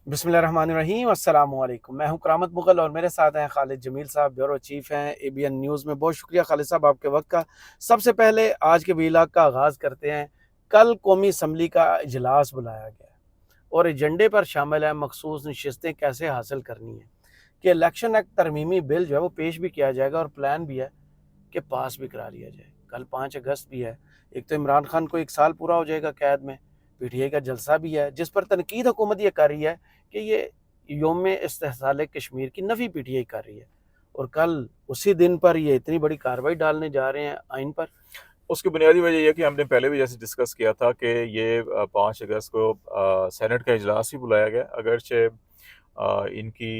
बिस्मिल्लाहिर्रहमानिर्रहीम अस्सलाम वालेकुम। मैं हूं करामत मुगल और मेरे साथ हैं खालिद जमील साहब, ब्यूरो चीफ हैं एबीएन न्यूज़ में। बहुत शुक्रिया खालिद साहब आपके वक्त का। सबसे पहले आज के व्लॉग का आगाज़ करते हैं। कल कौमी असम्बली का इजलास बुलाया गया है और एजेंडे पर शामिल है मखसूस नशस्तें कैसे हासिल करनी है, कि इलेक्शन एक्ट तरमीमी बिल जो है वो पेश भी किया जाएगा और प्लान भी है कि पास भी करा लिया जाए। कल 5 अगस्त भी है। एक तो इमरान खान को 1 साल पूरा हो जाएगा कैद में। पीटीआई का जलसा भी है जिस पर तनकीद हुकूमत ये कर रही है कि ये योम इस्तेहसाल कश्मीर की नफ़ी पीटीआई कर रही है। और कल उसी दिन पर ये इतनी बड़ी कार्रवाई डालने जा रहे हैं आइन पर। उसकी बुनियादी वजह यह कि हमने पहले भी जैसे डिस्कस किया था कि ये 5 अगस्त को सेनेट का इजलास ही बुलाया गया। अगरचे इनकी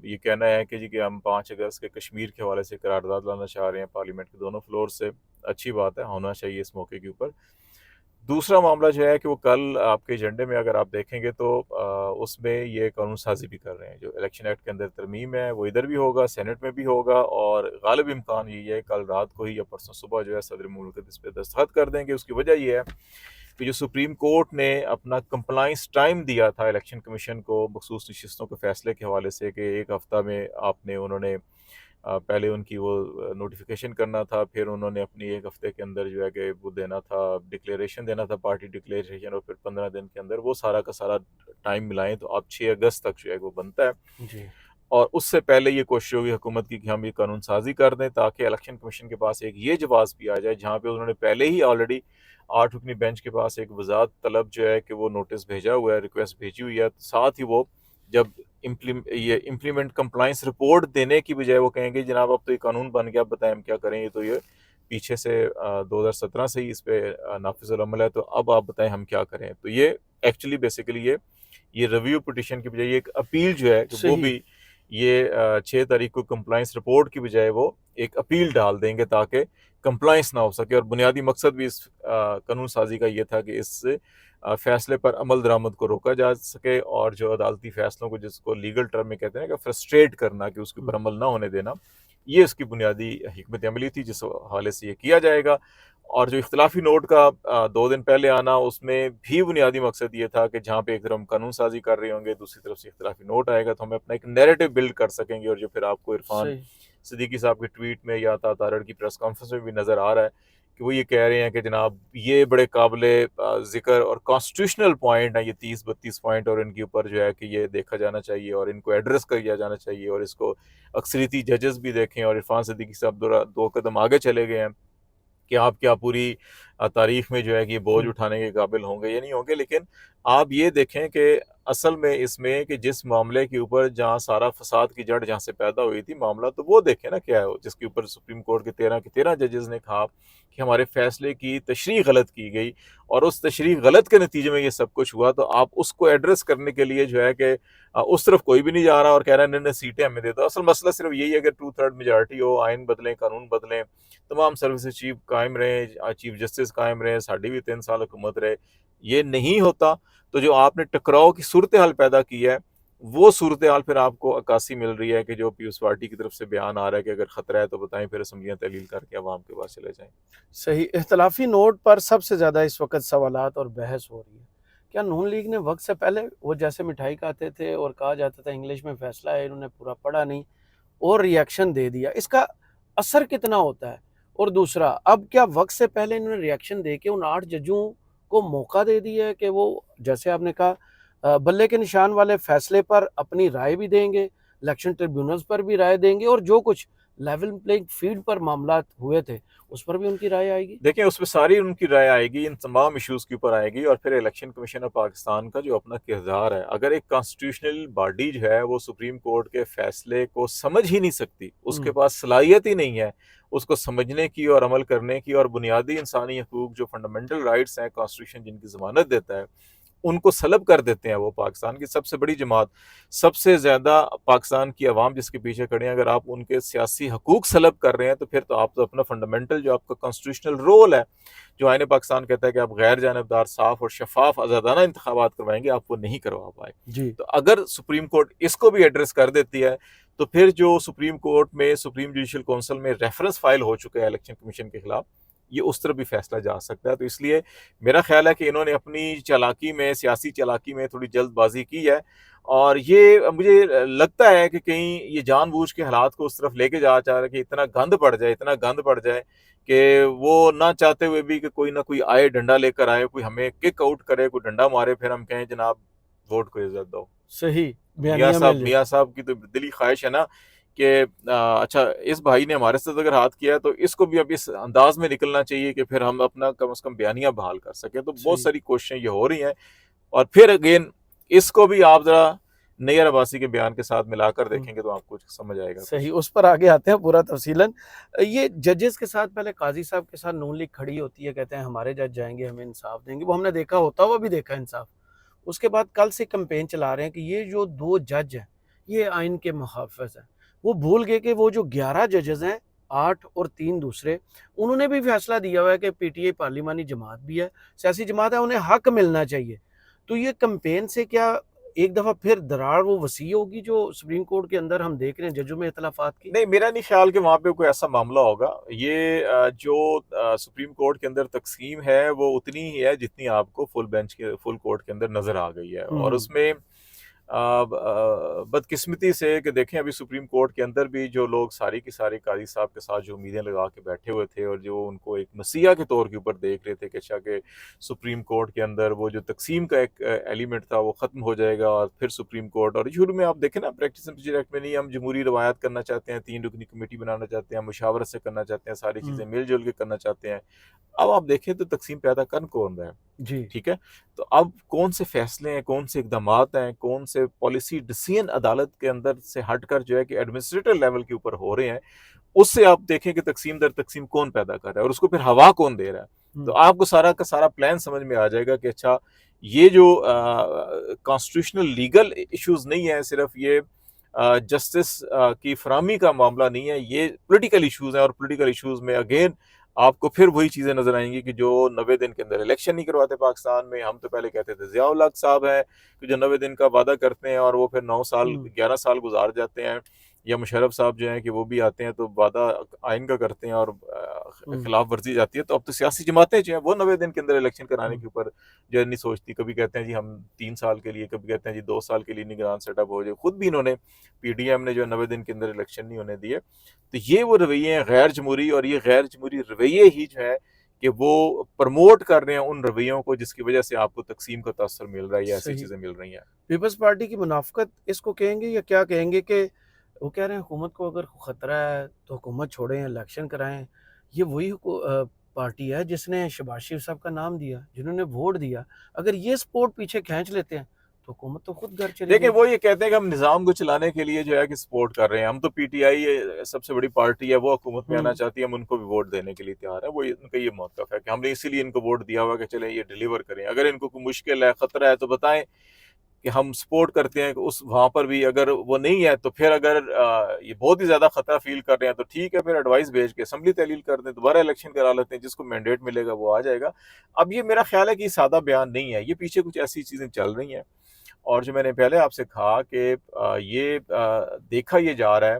ये कहना है कि जी कि हम 5 अगस्त के कश्मीर के हवाले से करारदाद लाना चाह रहे हैं पार्लियामेंट के दोनों फ्लोर से। अच्छी बात है, होना चाहिए इस मौके के ऊपर। दूसरा मामला जो है कि वो कल आपके एजेंडे में अगर आप देखेंगे तो उसमें ये कानून साजी भी कर रहे हैं। जो इलेक्शन एक्ट के अंदर तरमीम है वो इधर भी होगा, सेनेट में भी होगा, और गालिब इम्कान यही है कल रात को ही या परसों सुबह जो है सदर मुल्क इस पर दस्तखत कर देंगे। उसकी वजह यह है कि जो सुप्रीम कोर्ट ने अपना कंप्लाइंस टाइम दिया था इलेक्शन कमीशन को मखसूस नशस्तों के फैसले के हवाले से कि 1 हफ्ता में आपने उन्होंने पहले उनकी वो नोटिफिकेशन करना था, फिर उन्होंने अपनी 1 हफ्ते के अंदर जो है कि वो देना था, डिक्लेरेशन देना था, पार्टी डिक्लेरेशन, और फिर 15 दिन के अंदर वो सारा का सारा टाइम मिलाएं तो अब 6 अगस्त तक जो है वो बनता है। जी और उससे पहले ये कोशिश होगी हुकूमत की कि हम ये कानून साजी कर दें ताकि इलेक्शन कमीशन के पास एक ये जवाब भी आ जाए जहाँ पे उन्होंने पहले ही ऑलरेडी 8 रुकनी बेंच के पास एक वजात तलब जो है कि वो नोटिस भेजा हुआ है, रिक्वेस्ट भेजी हुई है। तो साथ ही वो जब ये इम्प्लीमेंट कंप्लाइंस रिपोर्ट देने की बजाय वो कहेंगे जनाब अब तो ये कानून बन गया, बताएं हम क्या करें, ये तो ये पीछे से 2017 से ही इस पे नाफिजुल अमल है, तो अब आप बताएं हम क्या करें। तो ये एक्चुअली बेसिकली ये रिव्यू पिटिशन की बजाय एक अपील जो है कि वो सही। भी ये 6 तारीख को कंप्लाइंस रिपोर्ट की बजाय वो एक अपील डाल देंगे ताकि कंप्लाइंस ना हो सके। और बुनियादी मकसद भी इस कानून साजी का ये था कि इससे फैसले पर अमल दरामद को रोका जा सके और जो अदालती फैसलों को, जिसको लीगल टर्म में कहते हैं कि फ्रस्ट्रेट करना, कि उसके ऊपर अमल ना होने देना, ये इसकी बुनियादी हिकमत अमली थी जिस हवाले से ये किया जाएगा। और जो इख्तलाफी नोट का 2 दिन पहले आना, उसमें भी बुनियादी मकसद ये था कि जहाँ पे एक तरफ हम कानून साजी कर रहे होंगे, दूसरी तरफ से इख्तलाफी नोट आएगा तो हम अपना एक नैरेटिव बिल्ड कर सकेंगे। और जो फिर आपको इरफान सही। सिद्दीकी साहब के ट्वीट में या तारड़ की प्रेस कॉन्फ्रेंस में भी नज़र आ रहा है कि वो ये कह रहे हैं कि जनाब ये बड़े काबिले ज़िक्र और कॉन्स्टिट्यूशनल पॉइंट हैं, ये 30-32 पॉइंट, और इनके ऊपर जो है कि ये देखा जाना चाहिए और इनको एड्रेस किया जाना चाहिए, और इसको अक्सरियती जजेस भी देखें। और इरफान सिद्दीकी साहब 2 कदम आगे चले गए हैं कि आप क्या पूरी तारीख में जो है कि ये बोझ उठाने के काबिल होंगे या नहीं होंगे। लेकिन आप ये देखें कि असल में इसमें कि जिस मामले के ऊपर जहाँ सारा फसाद की जड़ जहाँ से पैदा हुई थी मामला, तो वो देखें ना क्या है वो, जिसके ऊपर सुप्रीम कोर्ट के 13 जजेस ने कहा कि हमारे फैसले की तशरीह गलत की गई और उस तशरीह गलत के नतीजे में ये सब कुछ हुआ। तो आप उसको एड्रेस करने के लिए जो है कि उस तरफ कोई भी नहीं जा रहा और कह रहा है नहीं सीटें हमें दे दो। असल मसला सिर्फ यही है कि 2/3 मेजॉरिटी हो, आइन बदलें, कानून बदलें, तमाम सर्विस चीफ कायम रहे, चीफ जस्टिस कायम रहे, साड़ी भी 3 साल हुकूमत रहे। ये नहीं होता तो जो आपने टकराव की सूरत हाल पैदा की है, वो सूरत हाल फिर आपको अक्कासी मिल रही है कि जो पीयूष पार्टी की तरफ से बयान आ रहा है कि अगर खतरा है तो बताएं, फिर असम्बलियाँ तहलील करके अवाम के पास चले जाएं। सही। इख्तलाफी नोट पर सबसे ज़्यादा इस वक्त सवालात और बहस हो रही है। क्या नून लीग ने वक्त से पहले वो जैसे मिठाई खाते थे और कहा जाता था इंग्लिश में फैसला है, इन्होंने पूरा पढ़ा नहीं और रिएक्शन दे दिया, इसका असर कितना होता है? और दूसरा, अब क्या वक्त से पहले इन्होंने रिएक्शन दे के उन 8 जजों को मौका दे दिया है कि वो, जैसे आपने कहा, बल्ले के निशान वाले फैसले पर अपनी राय भी देंगे, इलेक्शन ट्रिब्यूनल्स पर भी राय देंगे, और जो कुछ लेवल प्लेइंग फील्ड पर मामला हुए थे उस पर भी उनकी राय आएगी? देखें उसमें सारी उनकी राय आएगी, इन तमाम इश्यूज के ऊपर आएगी। और फिर इलेक्शन कमीशन ऑफ पाकिस्तान का जो अपना किरदार है, अगर एक कॉन्स्टिट्यूशनल बॉडी जो है वो सुप्रीम कोर्ट के फैसले को समझ ही नहीं सकती, उसके हम्म। पास सलाहियत ही नहीं है उसको समझने की और अमल करने की, और बुनियादी इंसानी हकूक जो फंडामेंटल राइट्स हैं, कॉन्स्टिट्यूशन जिनकी जमानत देता है, उनको सलब कर देते हैं। वो पाकिस्तान की सबसे बड़ी जमात, सबसे ज़्यादा पाकिस्तान की आवाम जिसके पीछे खड़े हैं, अगर आप उनके सियासी हकूक सलब कर रहे हैं तो फिर तो आप तो अपना फंडामेंटल जो आपका कॉन्स्टिट्यूशनल रोल है, जो आईने पाकिस्तान कहता है कि आप गैर जानबदार, साफ और शफाफ आज़ादाना इंतखाबात करवाएंगे, आप वो नहीं करवा पाए। जी। तो अगर सुप्रीम कोर्ट इसको भी एड्रेस कर देती है तो फिर जो सुप्रीम कोर्ट में, सुप्रीम जुडिशल काउंसिल में रेफरेंस फाइल हो चुके हैं इलेक्शन कमीशन के खिलाफ, ये उस तरफ भी फैसला जा सकता है। तो इसलिए मेरा ख्याल है कि इन्होंने अपनी चालाकी में, सियासी चालाकी में थोड़ी जल्दबाजी की है और ये मुझे लगता है कि कहीं ये जानबूझ के हालात को उस तरफ लेके जा रहा है कि इतना गंद पड़ जाए, इतना गंद पड़ जाए कि वो ना चाहते हुए भी कि कोई ना कोई आए, डंडा लेकर आए, कोई हमें किक आउट करे, कोई डंडा मारे, फिर हम कहें जनाब वोट को इज्जत दो। सही बयानिया मिल जाए। मियाँ साहब की तो दिली ख्वाहिश है ना कि अच्छा इस भाई ने हमारे साथ अगर हाथ किया है तो इसको भी अब इस अंदाज में निकलना चाहिए कि फिर हम अपना कम से कम बयानिया बहाल कर सकें। तो बहुत सही सारी कोशिशें ये हो रही हैं और फिर अगेन इसको भी आप ज़रा नैयर अब्बासी के बयान के साथ मिलाकर हम्म, देखेंगे तो आपको समझ आएगा सही, कुछ। उस पर आगे आते हैं पूरा तफसीलन। ये जजेस के साथ पहले काजी साहब के साथ नून लीग खड़ी होती है, कहते हैं हमारे जज जाएंगे, हमें इंसाफ देंगे। वो हमने देखा, होता हुआ भी देखा इंसाफ। उसके बाद कल से कैंपेन चला रहे हैं कि ये जो 2 जज हैं, ये आइन के मुहाफ़िज़ हैं। वो भूल गए कि वो जो 11 जजेस हैं, 8 और 3 दूसरे, उन्होंने भी फैसला दिया हुआ है कि पीटीआई पार्लिमानी जमात भी है, सियासी जमात है, उन्हें हक मिलना चाहिए। तो ये कैंपेन से क्या एक दफ़ा फिर दरार वो वसी होगी जो सुप्रीम कोर्ट के अंदर हम देख रहे हैं जजों में इख्तिलाफ़ात की? नहीं, मेरा नहीं ख्याल कि वहाँ पे कोई ऐसा मामला होगा। ये जो सुप्रीम कोर्ट के अंदर तक़सीम है, वो उतनी ही है जितनी आपको फुल कोर्ट के अंदर नज़र आ गई है और हुँ, उसमें बदकिस्मती से कि देखें अभी सुप्रीम कोर्ट के अंदर भी जो लोग सारी की सारी काजी साहब के साथ जो उम्मीदें लगा के बैठे हुए थे और जो उनको एक मसीहा के तौर के ऊपर देख रहे थे कि अच्छा कि सुप्रीम कोर्ट के अंदर वो जो तकसीम का एक एलिमेंट था वो ख़त्म हो जाएगा और फिर सुप्रीम कोर्ट और शुरू में आप देखें ना प्रैक्टिस एंड प्रोसीजर एक्ट में नहीं हम जमहूरी रवायत करना चाहते हैं 3 रुकनी कमेटी बनाना चाहते हैं मुशावरत से करना चाहते हैं सारी हुँ, चीज़ें मिलजुल के करना चाहते हैं। अब आप देखें तो तकसीम पैदा कर कौन रहा है? जी, ठीक है? तो अब कौन से फैसले हैं, कौन से इक़दामात हैं, कौन से पॉलिसी डिसीजन अदालत के अंदर से हटकर जो है कि एडमिनिस्ट्रेटिव लेवल के ऊपर हो रहे हैं, उससे आप देखें कि तकसीम दर तकसीम कौन पैदा कर रहा है और उसको फिर हवा कौन दे रहा है। तो हुँ, आपको सारा का सारा प्लान समझ में आ जाएगा कि अच्छा ये जो कॉन्स्टिट्यूशनल लीगल इश्यूज़ नहीं है, सिर्फ़ ये जस्टिस की फराहमी का मामला नहीं है, ये पॉलिटिकल इश्यूज़ हैं और पॉलिटिकल इश्यूज़ में अगेन आपको फिर वही चीज़ें नज़र आएँगी कि जो 90 दिन के अंदर इलेक्शन नहीं करवाते पाकिस्तान में। हम तो पहले कहते थे ज़िया उल हक साहब हैं कि जो 90 दिन का वादा करते हैं और वो फिर 9 साल हुँ, 11 साल गुज़ार जाते हैं। या मुशर्रफ साहब जो हैं कि वो भी आते हैं तो वादा आइन का करते हैं और हुँ, खिलाफ वर्जी जाती है। तो अब तो सियासी जमातें जो हैं वो 90 दिन के अंदर इलेक्शन कराने हुँ, के ऊपर जो है नहीं सोचती। कभी कहते हैं जी हम 3 साल के लिए, कभी कहते हैं जी 2 साल के लिए निगरान सेटअप हो जाए। खुद भी इन्होंने पीडीएम ने जो है 90 दिन के अंदर इलेक्शन नहीं होने दिए। तो ये वो रवैये हैं गैर जमहूरी और ये गैर जमहूरी रवैये ही जो है कि वो प्रमोट कर रहे हैं उन रवैयों को जिसकी वजह से आपको तकसीम का तासर मिल रहा है या ऐसी सही। चीज़ें मिल रही हैं। पीपल्स पार्टी की मुनाफ़क़त इसको कहेंगे या क्या कहेंगे कि वो कह रहे हैं हुकूमत को अगर खतरा है तो हुकूमत छोड़ें, इलेक्शन कराएँ। ये वही पार्टी है जिसने शहबाज शरीफ साहब का नाम दिया, जिन्होंने वोट दिया। अगर ये सपोर्ट पीछे खींच लेते हैं तो हुकूमत तो खुद घर चली देखिए, वो जाएगी। ये कहते हैं कि हम निज़ाम को चलाने के लिए जो है कि सपोर्ट कर रहे हैं। हम तो पीटीआई सबसे बड़ी पार्टी है, वो हुकूमत में आना हुँ, चाहती है, हम उनको भी वोट देने के लिए तैयार हैं। वो ये उनका ये मौक़िफ़ है कि हमने इसीलिए इनको वोट दिया हुआ है कि चलें ये डिलीवर करें। अगर इनको कोई मुश्किल है, ख़तरा है तो बताएँ कि हम सपोर्ट करते हैं कि उस वहाँ पर भी अगर वो नहीं है तो फिर अगर ये बहुत ही ज़्यादा ख़तरा फ़ील कर रहे हैं तो ठीक है, फिर एडवाइस भेज के असेंबली तहलील कर दें, दोबारा इलेक्शन करा लेते हैं, जिसको मैंडेट मिलेगा वो आ जाएगा। अब ये मेरा ख़्याल है कि ये सादा बयान नहीं है, ये पीछे कुछ ऐसी चीज़ें चल रही हैं। और जो मैंने पहले आपसे कहा कि ये देखा ये जा रहा है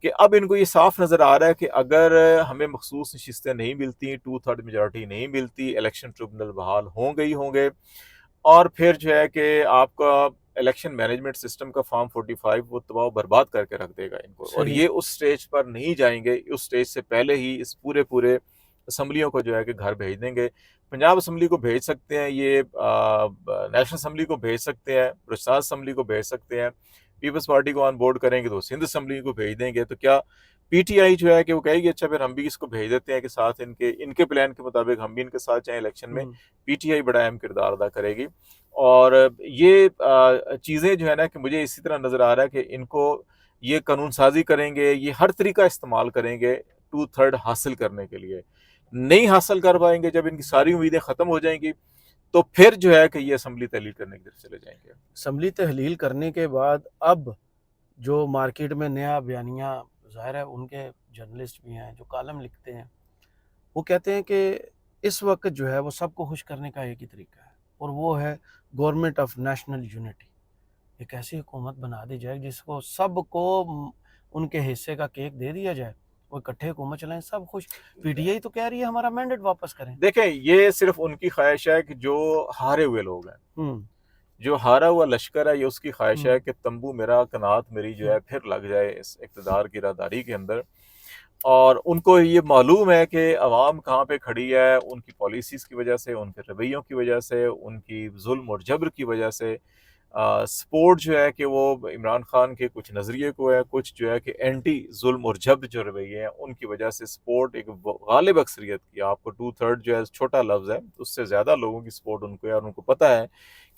कि अब इनको ये साफ नज़र आ रहा है कि अगर हमें मखसूस नशिस्तें नहीं मिलती, 2/3 मेजॉरिटी नहीं मिलती, इलेक्शन ट्रिब्यूनल बहाल होंगे ही होंगे और फिर जो है कि आपका इलेक्शन मैनेजमेंट सिस्टम का फॉर्म 45 वो तबाह बर्बाद करके रख देगा इनको और सही। ये उस स्टेज पर नहीं जाएंगे, उस स्टेज से पहले ही इस पूरे पूरे असम्बलियों को जो है कि घर भेज देंगे। पंजाब असम्बली को भेज सकते हैं, ये नेशनल असम्बली को भेज सकते हैं, बलूचिस्तान असम्बली को भेज सकते हैं। पीपल्स पार्टी को ऑन बोर्ड करेंगे तो सिंध असम्बली को भेज देंगे। तो क्या पीटीआई जो है कि वो कहेगी अच्छा फिर हम भी इसको भेज देते हैं कि साथ इनके इनके प्लान के मुताबिक हम भी इनके साथ जाएँ इलेक्शन में। हुँ, पीटीआई बड़ा अहम किरदार अदा करेगी और ये चीज़ें जो है ना कि मुझे इसी तरह नज़र आ रहा है कि इनको ये कानून साज़ी करेंगे, ये हर तरीका इस्तेमाल करेंगे 2/3 हासिल करने के लिए। नहीं हासिल कर पाएँगे, जब इनकी सारी उम्मीदें ख़त्म हो जाएँगी, तो फिर जो है कि ये असेंबली तहलील करने की तरफ चले जाएँगे। असेंबली तहलील करने के बाद अब जो मार्केट में नया बयानिया, ज़ाहिर है उनके जर्नलिस्ट भी हैं जो कॉलम लिखते हैं, वो कहते हैं कि इस वक़्त जो है वो सबको खुश करने का एक ही तरीका है और वो है गवर्नमेंट ऑफ नेशनल यूनिटी। एक ऐसी हुकूमत बना दी जाए जिसको सबको उनके हिस्से का केक दे दिया जाए वो इकट्ठे हुकूमत चलाएं, सब खुश। पीटीआई तो कह रही है हमारा मैंडेट वापस करें। देखें, ये सिर्फ उनकी ख्वाहिश है कि जो हारे हुए लोग हैं, जो हारा हुआ लश्कर है, ये उसकी ख्वाहिश है कि तंबू मेरा, कनात मेरी जो है फिर लग जाए इस इक़्तिदार की राहदारी के अंदर। और उनको ये मालूम है कि अवाम कहाँ पे खड़ी है, उनकी पॉलिसीज़ की वजह से, उनके रवैयों की वजह से, उनकी जुल्म और जबर की वजह से। सपोर्ट जो है कि वो इमरान खान के कुछ नज़रिए को है, कुछ जो है कि एंटी जुल्म और जबर जो रवैये हैं उनकी वजह से सपोर्ट एक गालिब अक्सरियत की, आपको 2/3 जो है छोटा लफ्ज़ है, उससे ज़्यादा लोगों की सपोर्ट उनको है। और उनको पता है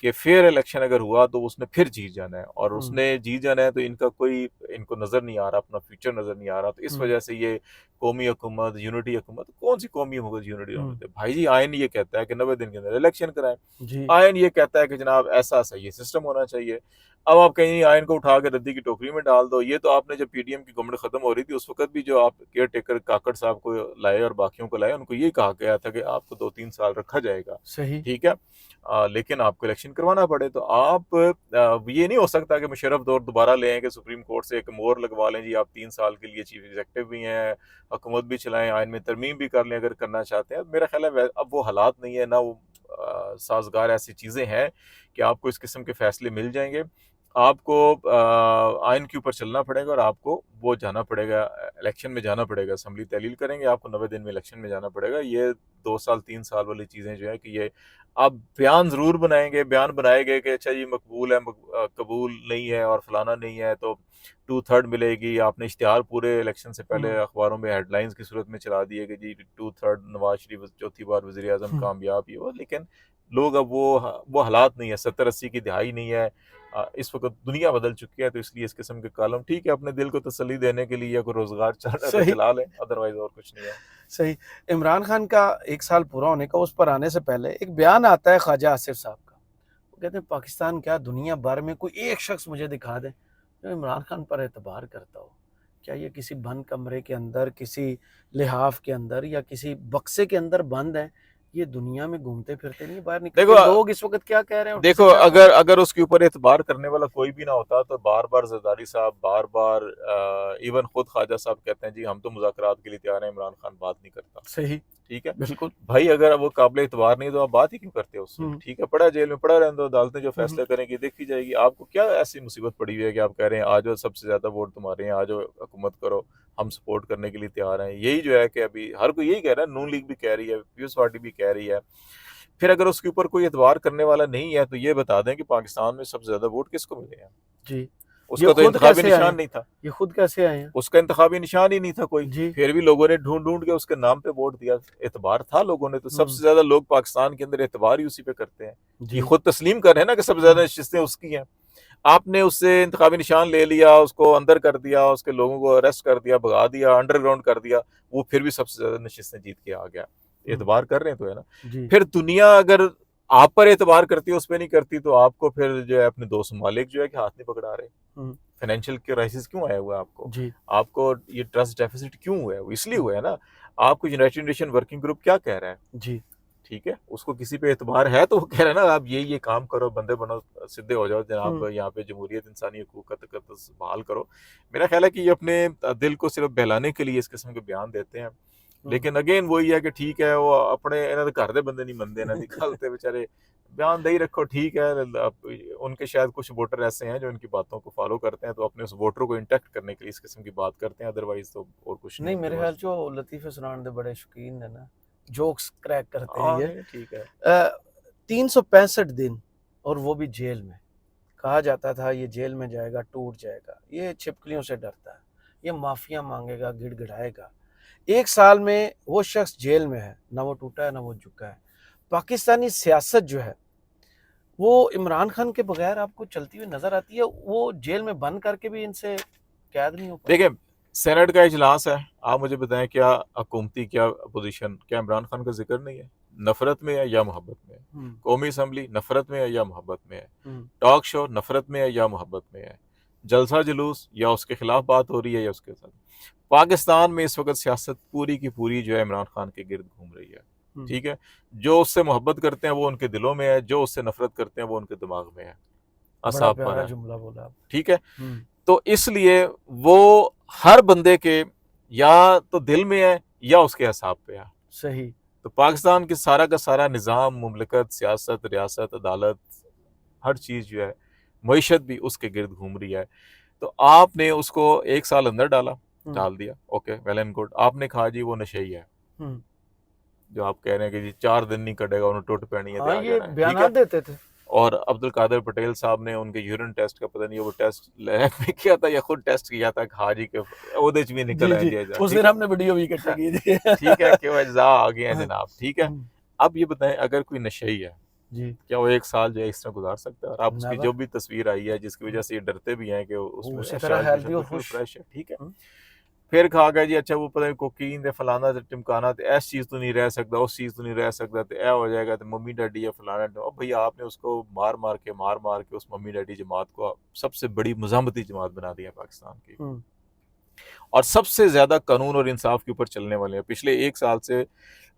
कि फेयर इलेक्शन अगर हुआ तो उसने फिर जीत जाना है, और उसने जीत जाना है तो इनको नज़र नहीं आ रहा, अपना फ्यूचर नज़र नहीं आ रहा। तो इस वजह से ये कौमी हुकूमत, यूनिटी हुकूमत, कौन सी कौमी हुकूमत, यूनिटी हुकूमत है भाई जी? आइन ये कहता है कि 90 दिन के अंदर इलेक्शन कराएं। आइन ये कहता है कि जनाब ऐसा ऐसा ये सिस्टम होना चाहिए। अब आप कहीं आइन को उठा के रद्दी की टोकरी में डाल दो। ये तो आपने जब पीडीएम की गवर्नमेंट खत्म हो रही थी उस वक्त भी जो आप केयर टेकर काकड़ साहब को लाए और बाकियों को लाए, उनको यही कहा गया था कि आपको 2-3 साल रखा जाएगा, सही, ठीक है, लेकिन आपको इलेक्शन करवाना पड़े। तो आप ये नहीं हो सकता कि मुशर्रफ दौर दोबारा ले आए कि सुप्रीम कोर्ट से एक मोहर लगवा लें जी आप 3 साल के लिए चीफ एग्जीक्यूटिव भी हैं, हुकूमत भी चलाएं, आइन में तरमीम भी कर लें अगर करना चाहते हैं। मेरा ख्याल है अब वो हालात नहीं है, ना वो साजगार ऐसी चीज़ें हैं कि आपको इस किस्म के फैसले मिल जाएंगे। आपको आइन के ऊपर चलना पड़ेगा और आपको वो जाना पड़ेगा, इलेक्शन में जाना पड़ेगा। असम्बली तहलील करेंगे, आपको 90 दिन में इलेक्शन में जाना पड़ेगा। ये 2 साल 3 साल वाली चीज़ें जो है कि ये आप बयान ज़रूर बनाएंगे, बयान बनाए गए कि अच्छा ये मकबूल है, कबूल नहीं है और फलाना नहीं है तो 2/3 मिलेगी। आपने इश्तिहार पूरे इलेक्शन से पहले अखबारों में हेडलाइंस की सूरत में चला दिए कि जी 2/3 नवाज शरीफ चौथी बार वज़ीर आज़म कामयाब, ये वो। लेकिन लोग अब वो हालात नहीं है, 70-80 की दिहाई नहीं है। इस वक्त दुनिया बदल चुकी है, तो इसलिए इस किस्म के कॉलम ठीक है, अपने दिल को तसल्ली देने के लिए कोई रोजगार चल रहा है तो चला लें, अदरवाइज और कुछ नहीं है। सही। इमरान खान का 1 साल पूरा होने का, उस पर आने से पहले एक बयान आता है ख्वाजा आसिफ साहब का। वो कहते हैं पाकिस्तान क्या दुनिया भर में कोई एक शख्स मुझे दिखा दे जो इमरान खान पर एतबार करता हो। क्या ये किसी बंद कमरे के अंदर, किसी लिहाफ के अंदर या किसी बक्से के अंदर बंद है? ये दुनिया में घूमते फिरते नहीं बाहर निकलते? देखो लोग इस वक्त क्या कह रहे हैं? देखो, अगर उसके ऊपर एतबार करने वाला कोई भी ना होता तो बार बार जरदारी साहब, बार बार इवन खुद ख्वाजा साहब कहते हैं जी हम तो मुज़ाकरात के लिए तैयार हैं, इमरान खान बात नहीं करता। सही, ठीक है, बिल्कुल भाई अगर वो काबिल एतबार नहीं तो आप बात ही क्यों करते हो उससे? ठीक है, पड़ा जेल में पड़ा रहने दो, अदालतें जो फैसले करेंगी देखी जाएगी। आपको क्या ऐसी मुसीबत पड़ी हुई है कि आप कह रहे हैं आज सबसे ज्यादा वोट तुम्हारे हैं, आज हुकूमत करो, हम सपोर्ट करने के लिए तैयार हैं। यही जो है कि अभी हर कोई यही कह रहा है, नून लीग भी कह रही है, पीपल्स पार्टी भी कह रही है। फिर अगर उसके ऊपर कोई एतबार करने वाला नहीं है तो ये बता दें कि पाकिस्तान में सबसे ज्यादा वोट किसको मिले हैं? जी, उसका तो इंतखाबी निशान नहीं था। ये खुद कैसे आए हैं? उसका इंतखाबी निशान ही नहीं था कोई। जी, फिर भी लोगों ने ढूंढ ढूंढ के उसके नाम पे वोट दिया। एतबार था लोगों ने, तो सबसे ज्यादा लोग पाकिस्तान के अंदर एतबार ही उसी पे करते हैं। ये खुद तस्लीम कर रहे हैं ना कि सबसे ज्यादा नशिस्तें उसकी हैं। आपने उससे इंतखाबी निशान ले लिया, उसको अंदर कर दिया, उसके लोगों को अरेस्ट कर दिया, भगा दिया, अंडरग्राउंड कर दिया, वो फिर भी सबसे ज्यादा नशिस्तें जीत के आ गया। एतबार कर रहे हैं तो है ना। फिर दुनिया अगर आप पर एतबार करती है, उस पर नहीं करती, तो आपको फिर जो है अपने दोस्त ममालिक जो है कि हाथ नहीं पकड़ा रहे। फाइनेंशियल क्राइसिस क्यों आया हुआ है आपको? आपको ये ट्रस्ट डेफिसिट क्यों हुआ है? वो इसलिए हुआ है ना। आपको यूनाइटेड नेशन वर्किंग ग्रुप क्या कह रहा है? जी, ठीक है, उसको किसी पे एतबार है तो वो कह रहा है ना आप ये काम करो, बंदे बनो, सीधे हो जाओ जनाब, यहाँ पे जमहूरियत, इंसानी हकूक का तकद्दुस बहाल करो। मेरा ख्याल है कि ये अपने दिल को सिर्फ बहलाने के लिए इस किस्म के बयान देते हैं। लेकिन अगेन वही है कि ठीक है, वो अपने इन्होंने घर दे बंदे नहीं मनते ना निकालते बेचारे, बयान दे ही रखो, ठीक है। उनके शायद कुछ वोटर ऐसे हैं जो इनकी बातों को फॉलो करते हैं, तो अपने उस वोटर को इंटैक्ट करने के लिए इस किस्म की बात करते हैं, अदरवाइज तो और कुछ नहीं। मेरे ख्याल जो लतीफ़े सुनाने दे बड़े शौकीन है ना, जोक्स क्रैक करते हैं ये। ठीक है, 365 दिन और वो भी जेल में। कहा जाता था ये जेल में जाएगा टूट जाएगा, ये छिपकलियों से डरता है, ये माफिया मांगेगा, गिड़गिड़ाएगा। 1 साल में वो शख्स जेल में है, ना वो टूटा है ना वो झुका है। पाकिस्तानी सियासत जो है वो इमरान खान के बगैर आपको चलती हुई नजर आती है। वो जेल में बंद करके भी इनसे कैद नहीं हो पाता। देखिए, सेनेट का इजलास है, आप मुझे बताएं क्या हुकूमती, क्या अपोजिशन, क्या इमरान खान का जिक्र नहीं है? नफरत में है या मोहब्बत में है? कौमी असम्बली नफरत में है या मोहब्बत में है? टॉक शो नफरत में है या मोहब्बत में है? जलसा जुलूस या उसके खिलाफ बात हो रही है या उसके साथ? पाकिस्तान में इस वक्त सियासत पूरी की पूरी जो है इमरान खान के गिर्द घूम रही है। ठीक है, जो उससे मोहब्बत करते हैं वो उनके दिलों में है, जो उससे नफरत करते हैं वो उनके दिमाग में है। बड़ा प्यारा जुमला बोला। ठीक है, तो इसलिए वो हर बंदे के या तो दिल में है या उसके हिसाब पे है। सही। तो पाकिस्तान की सारा का सारा निज़ाम, मुमलिकत, सियासत, रियासत, अदालत, हर चीज़ जो है, मईशत भी उसके गिर्द घूम रही है। तो आपने उसको 1 साल अंदर डाल दिया, ओके, वेल एंड गुड। आपने कहा जी वो नशे ही है, जो आप कह रहे हैं कि जी 4 दिन नहीं कटेगा, उन्हें टुट पैनी है, हाँ, आ ये जाना है, ठीक बयान है। देते थे। और अब्दुल कादिर पटेल साहब ने उनके यूरिन टेस्ट का पता नहीं वो टेस्ट लैब में किया था या खुद टेस्ट किया था, हाँ जी के ओहदे च भी निकल जी आए जी, जी, उस ठीक दिन है। हमने वीडियो भी इकट्ठे की थी। ठीक है कि वो अज्जा आ गए हैं हाँ, जनाब, ठीक है। अब ये बताएं, अगर कोई नशेई है, जी, क्या वो 1 साल जो है इस तरह गुजार सकता है? और आप उसकी नेवर। जो भी तस्वीर आई है जिसकी वजह से ये डरते भी हैं कि वो उसमें उसी तरह अशाज हेल्दी नशा और बिल्कुल खुश। फ्रेश है, ठीक है। फिर कहा गया जी अच्छा वो पता नहीं कोकीन दे फलाना ते टिमकाना ते ऐसी चीज़ तो नहीं रह सकता, उस चीज़ तो नहीं रह सकता, तो ऐ हो जाएगा तो मम्मी डैडी या फलाना। अब भैया आपने उसको मार मार के उस मम्मी डैडी जमात को सबसे बड़ी मज़ामती जमात बना दिया पाकिस्तान की, और सबसे ज्यादा कानून और इंसाफ के ऊपर चलने वाले हैं। पिछले 1 साल से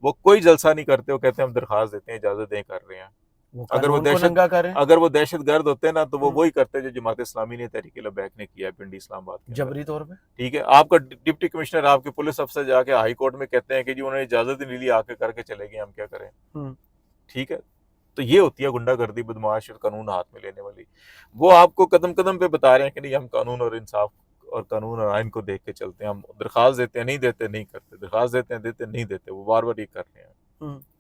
वो कोई जलसा नहीं करते, वो कहते हैं हम दरखास्त देते हैं, इजाजत दें, कर रहे हैं। वो अगर वो कानून को दहशत नंगा करें। अगर वो दहशत गर्द होते ना तो वो हम्म, वही करते जो जमात इस्लामी ने तहरीक लबैक ने किया है पिंडी इस्लामाबाद के अंदर, जबरी तौर पे। ठीक है। आपका डिप्टी कमिश्नर, आपके पुलिस अफसर जाके हाई कोर्ट में कहते हैं कि जी उन्होंने इजाजत ही नहीं ली, आके करके चले गए, हम क्या करें, ठीक है। तो ये होती है गुंडागर्दी, बदमाश और कानून हाथ में लेने वाली। वो आपको कदम कदम पे बता रहे हैं कि नहीं हम कानून और इंसाफ और कानून और आइन को देख के चलते हैं, हम दरखास्त देते हैं, नहीं देते, नहीं करते, दरखास्त देते हैं, देते नहीं देते, वो बार बार ये कर रहे हैं,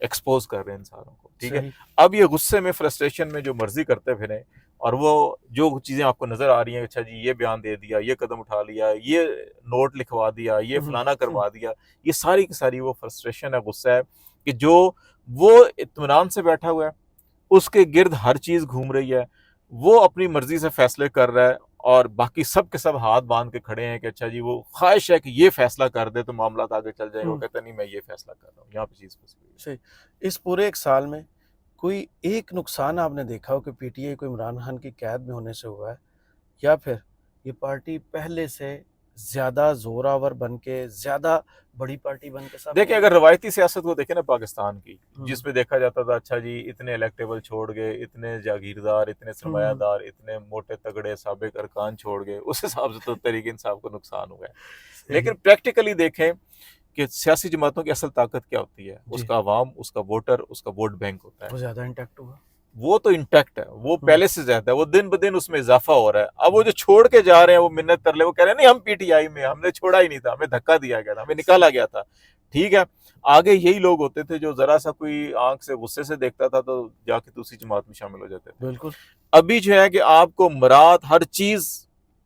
एक्सपोज कर रहे हैं इंसानों को, ठीक है। अब ये गुस्से में, फ्रस्ट्रेशन में जो मर्जी करते फिरें, और वो जो चीजें आपको नजर आ रही हैं, अच्छा जी ये बयान दे दिया, ये कदम उठा लिया, ये नोट लिखवा दिया, ये फलाना करवा दिया, ये सारी की सारी वो फ्रस्ट्रेशन है, गुस्सा है कि जो वो इत्मीनान से बैठा हुआ है, उसके गिर्द हर चीज घूम रही है, वो अपनी मर्जी से फैसले कर रहा है, और बाकी सब के सब हाथ बांध के खड़े हैं कि अच्छा जी वो ख्वाहिश है कि ये फैसला कर दे तो मामला आगे चल जाएगा। वो कहता नहीं मैं ये फैसला कर रहा हूँ, यहाँ पे चीज फंसी हुई है। सही। इस पूरे 1 साल में कोई एक नुकसान आपने देखा हो कि पीटीआई को इमरान खान की कैद में होने से हुआ है, या फिर ये पार्टी पहले से ज्यादा जोरावर बन के, ज्यादा बड़ी पार्टी बन के सामने देखिए, आई? अगर रवायती सियासत को देखें ना पाकिस्तान की, हम्म, जिसमें देखा जाता था अच्छा जी इतने इलेक्टेबल छोड़ गए, इतने जागीरदार, इतने सरमायादार, इतने मोटे तगड़े साबिक अरकान छोड़ गए, उस हिसाब से तो तहरीक इंसाफ को नुकसान हुआ है। लेकिन प्रैक्टिकली देखें कि सियासी जमातों की असल ताकत क्या होती है, जी, उसका अवाम, उसका वोटर, उसका वोट बैंक होता है। वो ज्यादा इंटैक्ट हुआ। वो तो इंटैक्ट है, वो पहले से ज्यादा है, वो दिन ब दिन उसमें इजाफा हो रहा है। अब वो जो छोड़ के जा रहे हैं, वो मिन्नत कर ले, वो कह रहे हैं नहीं हम पीटीआई में, हमने छोड़ा ही नहीं था, हमें धक्का दिया गया था, हमें निकाला गया था, ठीक है। आगे यही लोग होते थे जो जरा सा कोई आंख से गुस्से से देखता था तो जाके दूसरी जमात में शामिल हो जाते थे। बिल्कुल। अभी जो है कि आपको मरात, हर चीज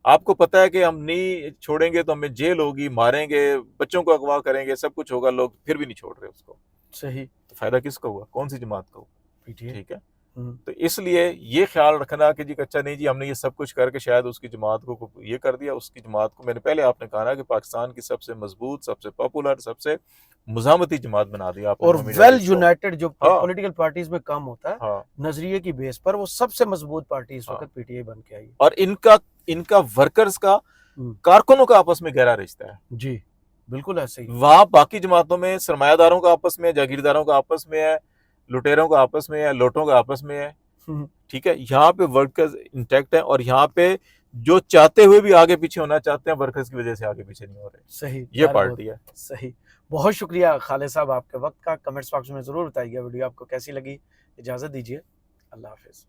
आपको पता है कि हम नहीं छोड़ेंगे तो हमें जेल होगी, मारेंगे, बच्चों को अगवा करेंगे, सब कुछ होगा, लोग फिर भी नहीं छोड़ रहे उसको। सही। तो फायदा किसका हुआ, कौन सी जमात का हुआ, पीटीआई। ठीक है। तो इसलिए ये ख्याल रखना कि जी अच्छा नहीं जी हमने ये सब कुछ करके शायद उसकी जमात को ये कर दिया, उसकी जमात को, मैंने पहले आपने कहा ना कि पाकिस्तान की सबसे मजबूत, सबसे पॉपुलर, सबसे मुजामती जमात बना दिया आपने और मम्मी वेल डैडी को। यूनाइटेड जो हाँ पॉलिटिकल पार्टीज में काम होता है, हाँ नजरिए की बेस पर वो सबसे मजबूत पार्टी इस हाँ। वक्त पीटीआई बन के आई है। और इनका वर्कर्स का, कारकुनों का आपस में गहरा रिश्ता है। जी, बिल्कुल ऐसे ही। वहां बाकी जमातों में सरमायादारों का आपस में, जागीरदारों का आपस में है, लुटेरों का आपस में है, लोटों का आपस में है, ठीक है। यहाँ पे वर्कर्स इंटैक्ट है, और यहाँ पे जो चाहते हुए भी आगे पीछे होना चाहते हैं, वर्कर्स की वजह से आगे पीछे नहीं हो रहे। सही। ये पार्टी है। सही। बहुत शुक्रिया खालिद साहब आपके वक्त का। कमेंट्स बॉक्स में जरूर बताइएगा वीडियो आपको कैसी लगी। इजाजत दीजिए, अल्लाह हाफिज।